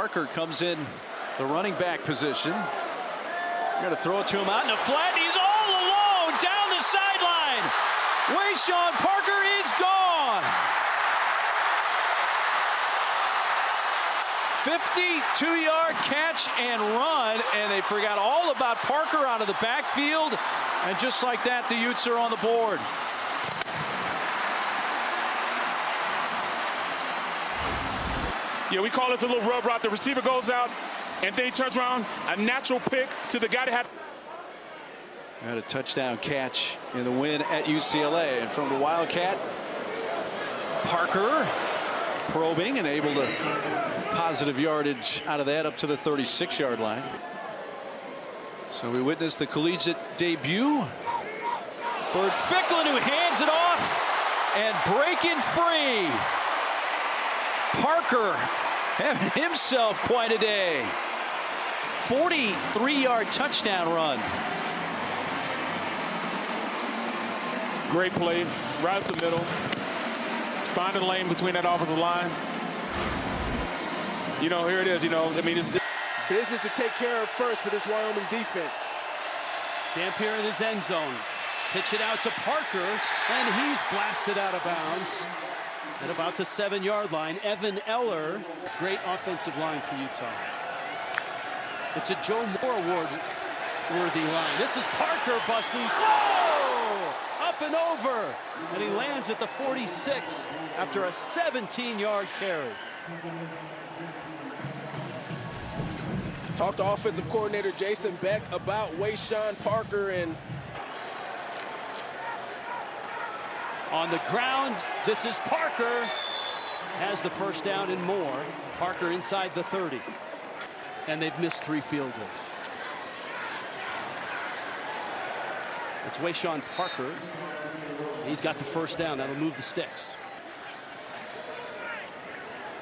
Parker comes in the running back position. Going to throw it to him out in a flat. He's all alone down the sideline. Wayshawn Parker is gone. 52-yard catch and run, and they forgot all about Parker out of the backfield. And just like that, the Utes are on the board. Yeah, we call this a little rub route. The receiver goes out, and then he turns around. A natural pick to the guy that had. Had a touchdown catch in the win at UCLA. And from the Wildcat, Parker probing and able to positive yardage out of that up to the 36-yard line. So we witnessed the collegiate debut. Bird Ficklin, who hands it off and breaking free. Parker having himself quite a day. 43-yard touchdown run. Great play, right up the middle. Finding the lane between that offensive line. You know, here it is, you know, I mean, it's business to take care of first for this Wyoming defense. Dampier in his end zone. Pitch it out to Parker, and he's blasted out of bounds at about the 7-yard line. Evan Eller, great offensive line for Utah. It's a Joe Moore Award-worthy line. This is Parker busting slow, up and over, and he lands at the 46 after a 17-yard carry. Talked to offensive coordinator Jason Beck about Wayshawn Parker, and on the ground, this is Parker. Has the first down and more. Parker inside the 30. And they've missed 3 field goals. It's Wayshawn Parker. He's got the first down. That'll move the sticks.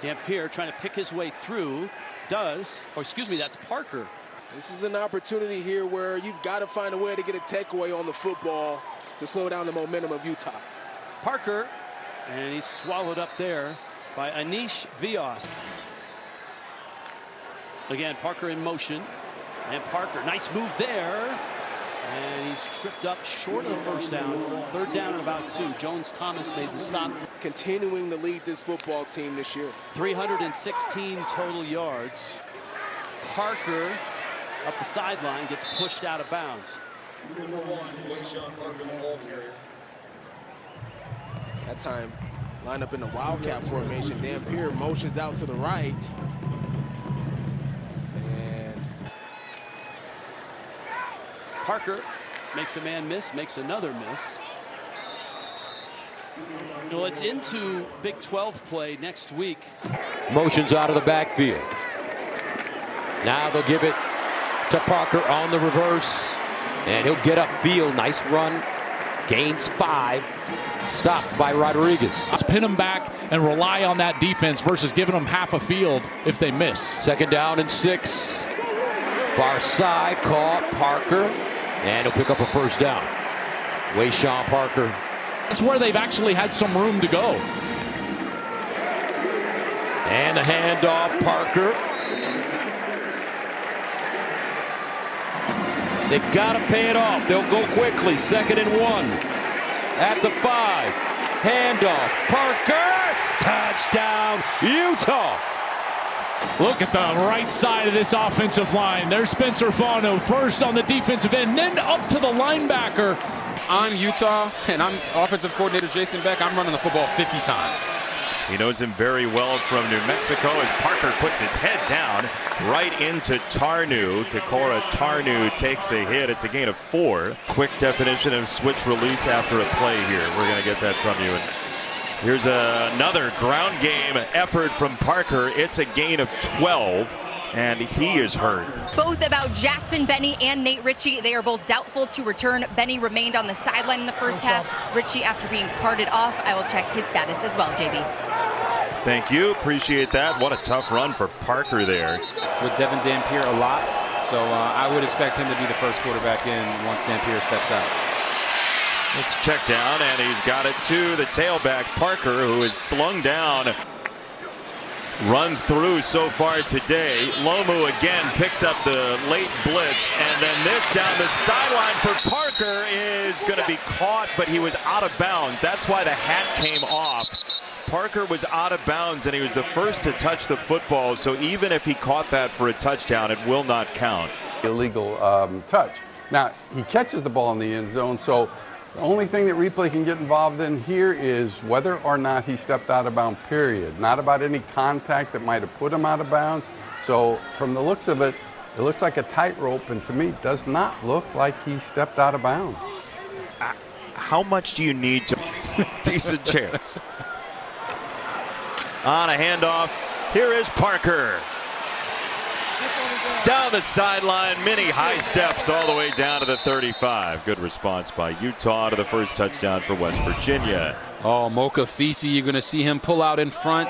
Dampier trying to pick his way through. Does. Oh, excuse me, that's Parker. This is an opportunity here where you've got to find a way to get a takeaway on the football to slow down the momentum of Utah. Parker, and he's swallowed up there by Anish Viosk. Again, Parker in motion, and Parker, nice move there, and he's tripped up short of the first down. 3rd down and about 2. Jones Thomas made the stop. Continuing to lead this football team this year. 316 total yards. Parker up the sideline gets pushed out of bounds. Number 1, Wayshawn Parker, the ball carrier. That time, lined up in the Wildcat formation. Dampier motions out to the right. And Parker makes a man miss, makes another miss. Well, it's into Big 12 play next week. Motions out of the backfield. Now they'll give it to Parker on the reverse, and he'll get upfield. Nice run. Gains 5. Stopped by Rodriguez. Let's pin them back and rely on that defense versus giving them half a field if they miss. 2nd down and 6. Far side, caught Parker, and he'll pick up a first down. Wayshawn Parker. That's where they've actually had some room to go. And the handoff, Parker. They've got to pay it off. They'll go quickly. 2nd and 1. At the 5. Handoff. Parker. Touchdown, Utah. Look at the right side of this offensive line. There's Spencer Fano first on the defensive end, then up to the linebacker. I'm Utah, and I'm offensive coordinator Jason Beck. I'm running the football 50 times. He knows him very well from New Mexico as Parker puts his head down right into Tarnu. Takora Tarnu takes the hit. It's a gain of 4. Quick definition of switch release after a play here. We're going to get that from you. And here's another ground game effort from Parker. It's a gain of 12. And he is hurt. Both about Jackson Benny and Nate Ritchie. They are both doubtful to return. Benny remained on the sideline in the first half. Ritchie, after being carted off, I will check his status as well, JB. Thank you. Appreciate that. What a tough run for Parker there. With Devin Dampier a lot, so I would expect him to be the first quarterback in once Dampier steps out. It's checked down, and he's got it to the tailback, Parker, who is slung down. run through so far today. Lomu again picks up the late blitz, and then this down the sideline for Parker is going to be caught, but he was out of bounds. That's why the hat came off. Parker was out of bounds, and he was the first to touch the football, so even if he caught that for a touchdown, it will not count. Illegal touch. Now, he catches the ball in the end zone, so the only thing that replay can get involved in here is whether or not he stepped out of bounds, period. Not about any contact that might have put him out of bounds. So from the looks of it, it looks like a tightrope, and to me, it does not look like he stepped out of bounds. How much do you need to decent chance? On a handoff, here is Parker. Down the sideline, many high steps all the way down to the 35. Good response by Utah to the first touchdown for West Virginia. Oh, Moka Fisi, you're going to see him pull out in front,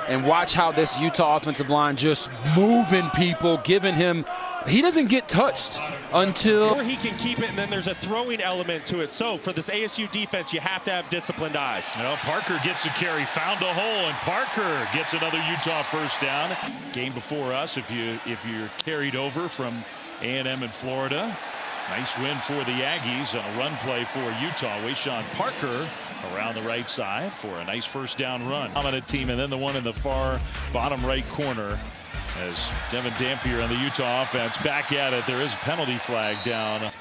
and watch how this Utah offensive line just moving people, giving him. He doesn't get touched until he can keep it, and then there's a throwing element to it. So for this ASU defense, you have to have disciplined eyes. You know, Parker gets a carry, found a hole, and Parker gets another Utah first down. Game before us, if you're carried over from A&M in Florida. Nice win for the Aggies on a run play for Utah. Wayshawn Parker around the right side for a nice first down run. Dominant team, and then the one in the far bottom right corner. As Devin Dampier on the Utah offense back at it, there is a penalty flag down.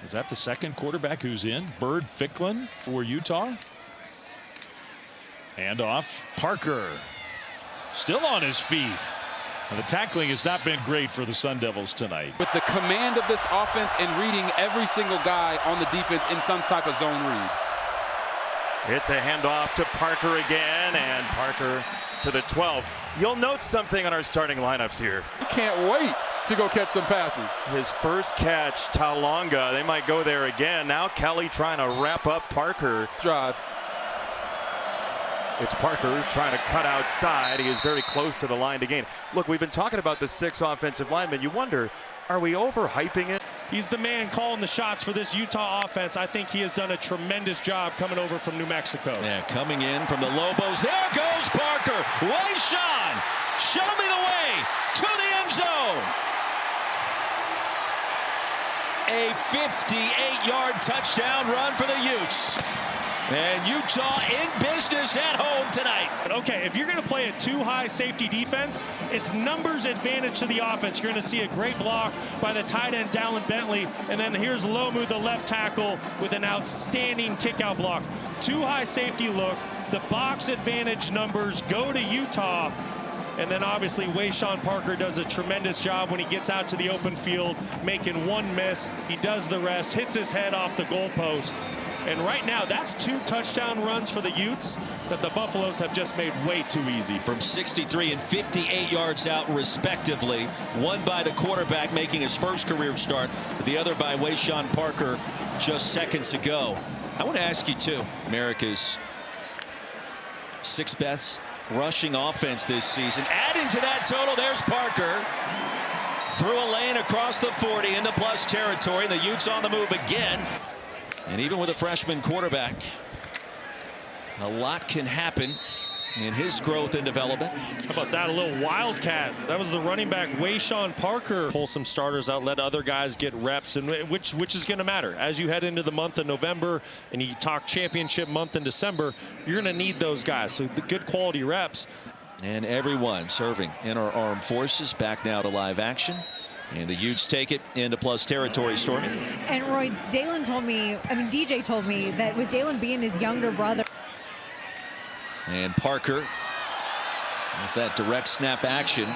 Is that the second quarterback who's in? Bird Ficklin for Utah. Handoff. Parker still on his feet. And the tackling has not been great for the Sun Devils tonight. with the command of this offense and reading every single guy on the defense in some type of zone read. It's a handoff to Parker again, and Parker to the 12. You'll note something on our starting lineups here. You can't wait to go catch some passes. His first catch, Taulonga. They might go there again. Now Kelly trying to wrap up Parker. Drive. It's Parker trying to cut outside. He is very close to the line to gain. Look, we've been talking about the 6 offensive linemen. You wonder, are we overhyping it? He's the man calling the shots for this Utah offense. I think he has done a tremendous job coming over from New Mexico. Yeah, coming in from the Lobos. There goes Parker. Wayshawn, show me the way to the end zone. A 58-yard touchdown run for the Utes. And Utah in business at home tonight. Okay, if you're going to play a too-high safety defense, it's numbers advantage to the offense. You're going to see a great block by the tight end, Dallin Bentley. And then here's Lomu, the left tackle, with an outstanding kick-out block. Too-high safety look. The box advantage numbers go to Utah. And then obviously Wayshawn Parker does a tremendous job when he gets out to the open field, making one miss. He does the rest, hits his head off the goalpost. And right now, that's 2 touchdown runs for the Utes that the Buffaloes have just made way too easy. From 63 and 58 yards out, respectively. One by the quarterback making his first career start. The other by Wayshawn Parker just seconds ago. I want to ask you, too, America's 6th best rushing offense this season. Adding to that total, there's Parker. Through a lane across the 40 into plus territory. The Utes on the move again. And even with a freshman quarterback, a lot can happen in his growth and development. How about that? A little wildcat. That was the running back, Wayshawn Parker. Pull some starters out, let other guys get reps, and which is going to matter. As you head into the month of November and you talk championship month in December, you're going to need those guys. So the good quality reps. And everyone serving in our armed forces back now to live action. And the Utes take it into plus territory, Stormy. And Roy, DJ told me that with Dalen being his younger brother. And Parker, with that direct snap action,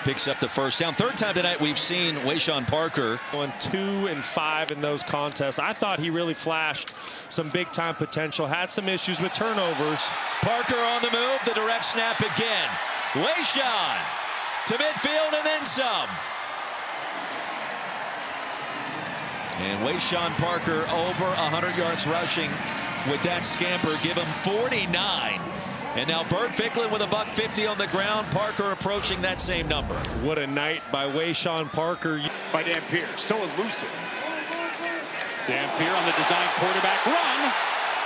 picks up the first down. Third time tonight we've seen Wayshawn Parker. Going 2 and 5 in those contests. I thought he really flashed some big time potential. Had some issues with turnovers. Parker on the move. The direct snap again. Wayshawn to midfield and then some. And Wayshawn Parker over 100 yards rushing with that scamper. Give him 49. And now Bird Ficklin with $150 on the ground. Parker approaching that same number. What a night by Wayshawn Parker. By Dampier, so elusive. Dampier on the design quarterback run.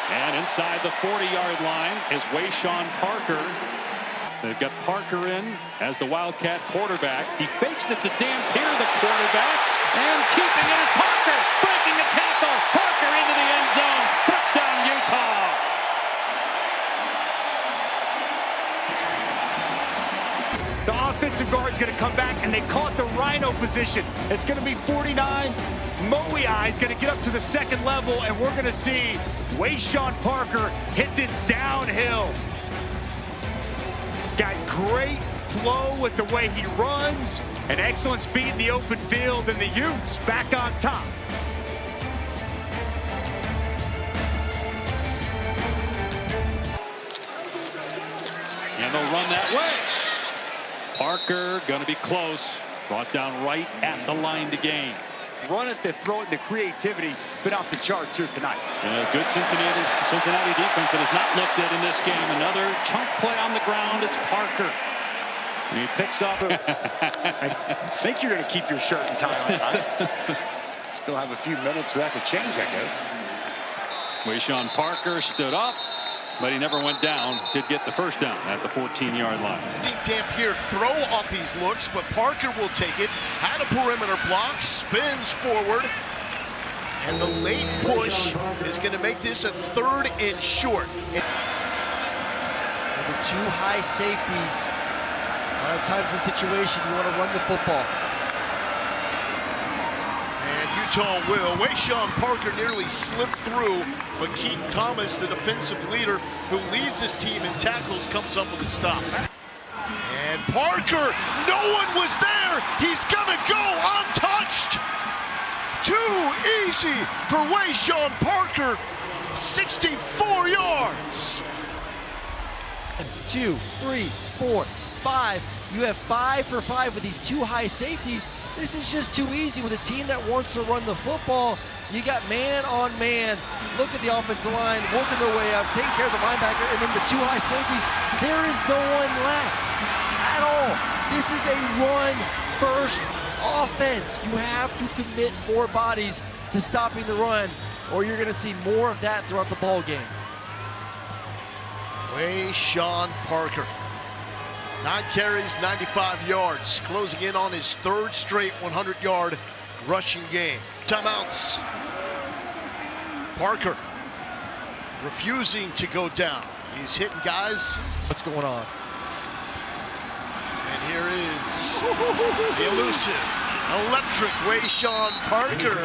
And inside the 40-yard line is Wayshawn Parker. They've got Parker in as the Wildcat quarterback. He fakes it to Dampier, the quarterback, and keeping it is Parker, breaking a tackle. Parker into the end zone. Touchdown, Utah. The offensive guard is going to come back, and they call it the rhino position. It's going to be 49. Moei is going to get up to the second level, and we're going to see Wayshawn Parker hit this downhill. Got great flow with the way he runs, and excellent speed in the open field, and the Utes back on top. And they'll run that way. Parker going to be close. Brought down right at the line to gain. Run it, to throw it, and the creativity been off the charts here tonight. Good Cincinnati defense that has not looked at in this game. Another chunk play on the ground. It's Parker. And he picks up. I think you're going to keep your shirt and tie on. Still have a few minutes for that to change, I guess. Wayshawn Parker stood up, but he never went down. Did get the first down at the 14-yard line. Dampier throw off these looks, but Parker will take it. Had a perimeter block, spins forward, and the late push is going to make this a 3rd and short. The two high safeties. A lot of times in the situation, you want to run the football. And Utah will. Wayshawn Parker nearly slipped through, but Keaton Thomas, the defensive leader who leads this team in tackles, comes up with a stop. And Parker, no one was there. He's gonna go untouched. Too easy for Wayshawn Parker. 64 yards. 2, 3, 4, 5. You have 5 for 5 with these two high safeties. This is just too easy with a team that wants to run the football. You got man on man. Look at the offensive line working their way out, taking care of the linebacker, and then the two high safeties. There is no one left at all. This is a run-first offense. You have to commit more bodies to stopping the run, or you're going to see more of that throughout the ball game. Wayshawn Parker. 9 carries, 95 yards, closing in on his 3rd straight 100-yard rushing game. Timeouts. Parker refusing to go down. He's hitting guys. What's going on? And here is the elusive, electric Wayshawn Parker.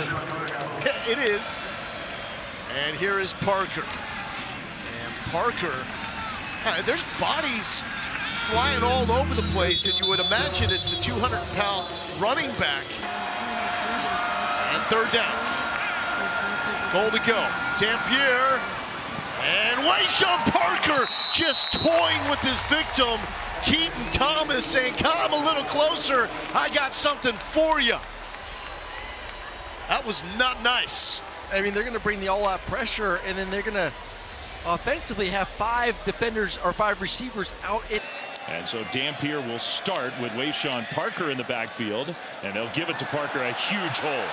It is. And here is Parker. And Parker, there's bodies flying all over the place, and you would imagine it's the 200-pound running back. And 3rd down. Goal to go. Dampier. And Wayshawn Parker just toying with his victim. Keaton Thomas saying, come a little closer. I got something for you. That was not nice. I mean, they're going to bring the all-out pressure, and then they're going to offensively have 5 defenders or 5 receivers out in. And so Dampier will start with Wayshawn Parker in the backfield, and they'll give it to Parker, a huge hole.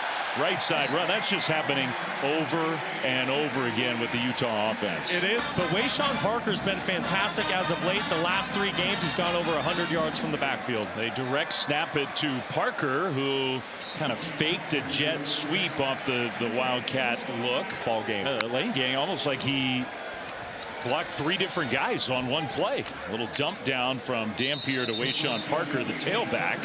Right side run. That's just happening over and over again with the Utah offense. It is, but Wayshawn Parker's been fantastic as of late. The last 3 games, he's gone over 100 yards from the backfield. They direct snap it to Parker, who kind of faked a jet sweep off the Wildcat look. Ball game. Lane gang, almost like he blocked 3 different guys on one play. A little dump down from Dampier to Wayshawn Parker, the tailback.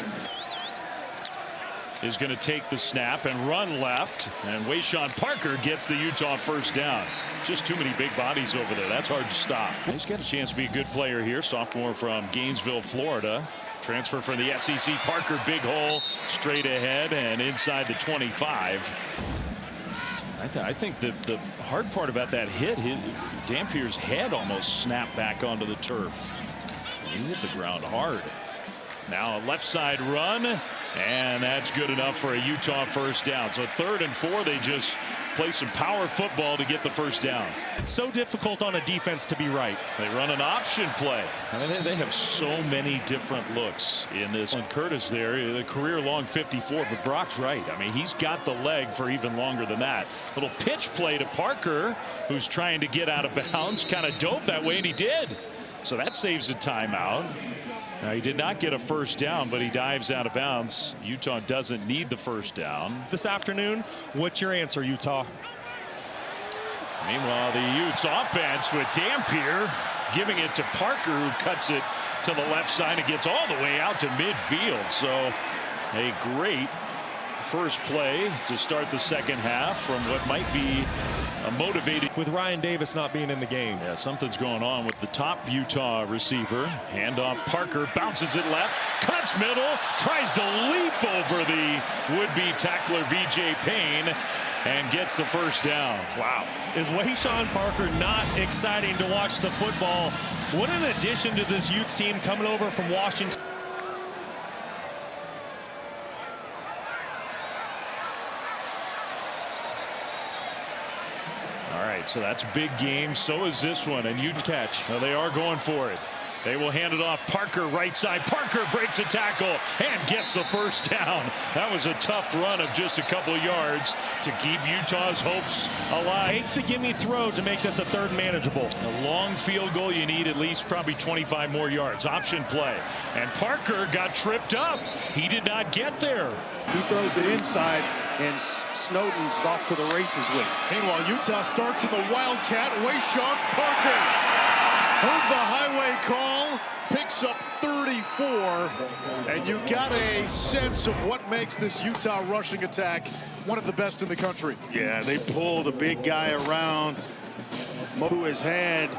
Is going to take the snap and run left, and Wayshawn Parker gets the Utah 1st down. Just too many big bodies over there. That's hard to stop. He's got a chance to be a good player here. Sophomore from Gainesville, Florida. Transfer from the SEC. Parker, big hole, straight ahead and inside the 25. I think the hard part about that hit, Dampier's head almost snapped back onto the turf. He hit the ground hard. Now a left side run, and that's good enough for a Utah 1st down. So 3rd and 4, they just play some power football to get the 1st down. It's so difficult on a defense to be right. They run an option play. I mean, they have so many different looks in this. And Curtis there, the career-long 54, but Brock's right. I mean, he's got the leg for even longer than that. Little pitch play to Parker, who's trying to get out of bounds, kind of dove that way, and he did. So that saves a timeout. Now, he did not get a first down, but he dives out of bounds. Utah doesn't need the first down. This afternoon, what's your answer, Utah? Meanwhile, the Utes offense with Dampier giving it to Parker, who cuts it to the left side and gets all the way out to midfield. So a great first play to start the second half from what might be a motivated. With Ryan Davis not being in the game. Yeah, something's going on with the top Utah receiver. Handoff, Parker bounces it left, cuts middle, tries to leap over the would-be tackler VJ Payne, and gets the first down. Wow. Is Wayshawn Parker not exciting to watch the football? What an addition to this Utes team coming over from Washington. All right, so that's a big game. So is this one, and you catch. Well, they are going for it. They will hand it off. Parker, right side. Parker breaks a tackle and gets the first down. That was a tough run of just a couple of yards to keep Utah's hopes alive. Take the gimme throw to make this a third manageable. A long field goal, you need at least probably 25 more yards. Option play. And Parker got tripped up. He did not get there. He throws it inside, and Snowden's off to the races with it. Meanwhile, Utah starts in the Wildcat. Wayshawn Parker heard the highway call, picks up 34, and you got a sense of what makes this Utah rushing attack one of the best in the country. Yeah, they pull the big guy around, who has had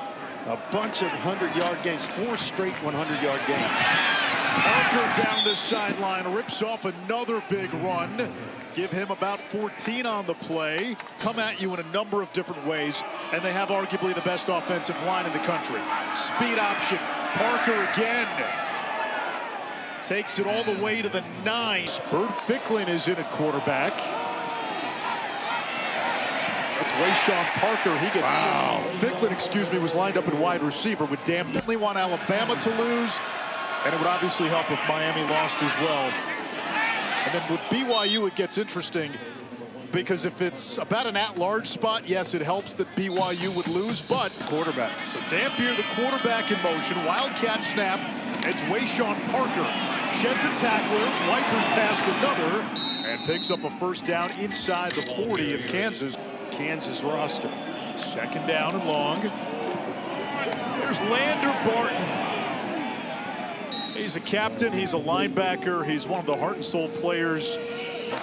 a bunch of 100-yard games, 4 straight 100-yard games. Parker down the sideline, rips off another big run. Give him about 14 on the play. Come at you in a number of different ways, and they have arguably the best offensive line in the country. Speed option. Parker again. Takes it all the way to the 9. Bert Ficklin is in at quarterback. That's Wayshawn Parker. He gets Ficklin, excuse me, was lined up at wide receiver with definitely want Alabama to lose, and it would obviously help if Miami lost as well. And then with BYU, it gets interesting because if it's about an at-large spot, yes, it helps that BYU would lose, but quarterback. So Dampier, the quarterback in motion, Wildcat snap. It's Wayshawn Parker. Sheds a tackler, wipers past another, and picks up a first down inside the 40 of Kansas. Kansas roster. Second down and long. There's Lander Barton. He's a captain, he's a linebacker, he's one of the heart and soul players.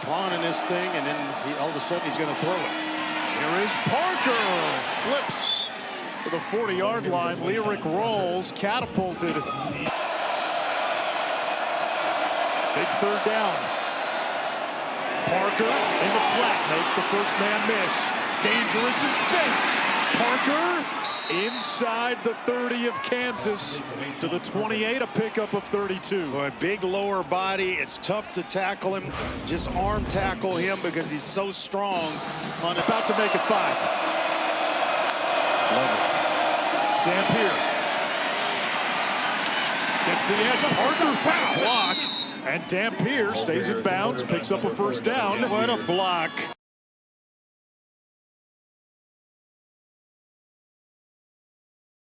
Pawn in this thing, and then all of a sudden he's going to throw it. Here is Parker. Flips to the 40-yard line. Lyric rolls, catapulted. Big third down. Parker in the flat, makes the first man miss. Dangerous in space. Parker inside the 30 of Kansas to the 28, a pickup of 32. Well, a big lower body. It's tough to tackle him. Just arm tackle him because he's so strong. About to make it 5. Love it. Dampier gets the edge. Parker block, and Dampier stays in bounds, picks up a first down. What a block.